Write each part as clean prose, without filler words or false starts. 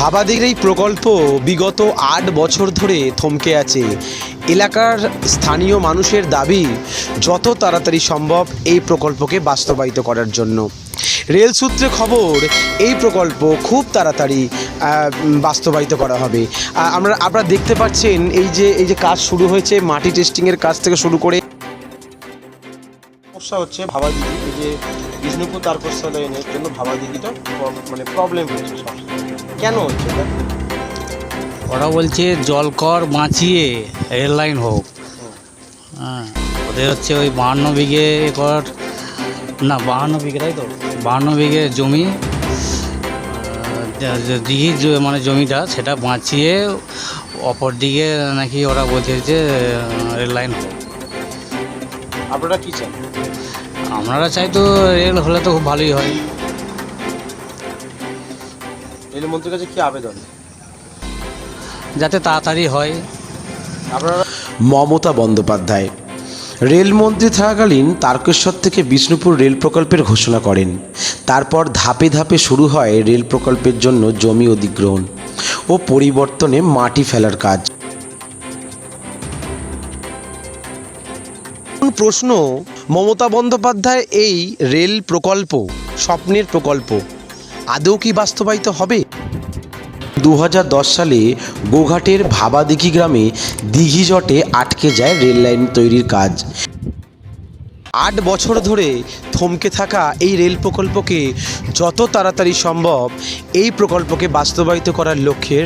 ভাবাদির এই প্রকল্প বিগত ৮ বছর ধরে থমকে আছে। এলাকার স্থানীয় মানুষের দাবি যত তাড়াতাড়ি সম্ভব এই প্রকল্পকে বাস্তবায়িত করার জন্য। রেল সূত্রে খবর এই প্রকল্প খুব তাড়াতাড়ি বাস্তবায়িত করা হবে। আপনারা দেখতে পাচ্ছেন এই যে কাজ শুরু হয়েছে, মাটি টেস্টিংয়ের কাজ থেকে শুরু করে সমস্যা হচ্ছে ভাবাদিঘি, এই যে বিষ্ণুপুর তারকেশ্বর লাইনের জন্য ভাবাদিঘিটা মানে প্রবলেম হচ্ছে। সব কেন হচ্ছে এটা? ওরা বলছে জলকর বাঁচিয়ে রেল লাইন হোক। হ্যাঁ, ওদের হচ্ছে ওই 52 বিঘে একর, না 52 বিঘে, তাই তো 52 বিঘে জমি, দিঘির মানে জমিটা সেটা বাঁচিয়ে অপর দিকে নাকি ওরা বলছে যে রেল লাইন হোক। আপনারা কি চান? আপনারা চাই তো রেল হলে তো খুব ভালোই হয়। রেলমন্ত্রীর কাছে কি আবেদন? যাতে তাড়াতাড়ি হয়। আপনারা মমতা বন্দ্যোপাধ্যায় রেলমন্ত্রী থাকাকালীন তারকেশ্বর থেকে বিষ্ণুপুর রেল প্রকল্পের ঘোষণা করেন। তারপর ধাপে ধাপে শুরু হয় রেল প্রকল্পের জন্য জমি অধিগ্রহণ ও পরিবর্তনে মাটি ফেলার কাজ। প্রশ্ন, মমতা বন্দ্যোপাধ্যায় এই রেল প্রকল্প, স্বপ্নের প্রকল্প, আদৌ কি বাস্তবায়িত হবে? 2010 সালে গোঘাটের ভাবাদিঘি গ্রামে দিঘি জটে আটকে যায় রেল লাইন তৈরির কাজ। ৮ বছর ধরে থমকে থাকা এই রেল প্রকল্পকে যত তাড়াতাড়ি সম্ভব এই প্রকল্পকে বাস্তবায়িত করার লক্ষ্যে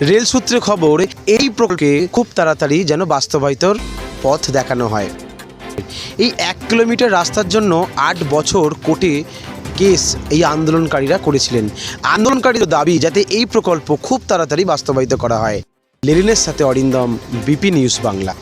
রেল সূত্রে খবর এই প্রকল্পকে খুব তাড়াতাড়ি যেন বাস্তবায়িতর পথ দেখানো হয়। এই 1 কিলোমিটার রাস্তার জন্য 8 বছর কোর্টে কেস এই আন্দোলনকারীরা করেছিলেন। আন্দোলনকারীদের দাবি যাতে এই প্রকল্প খুব তাড়াতাড়ি বাস্তবায়িত করা হয়। লেলিনের সাথে অরিন্দম, বিপি নিউজ বাংলা।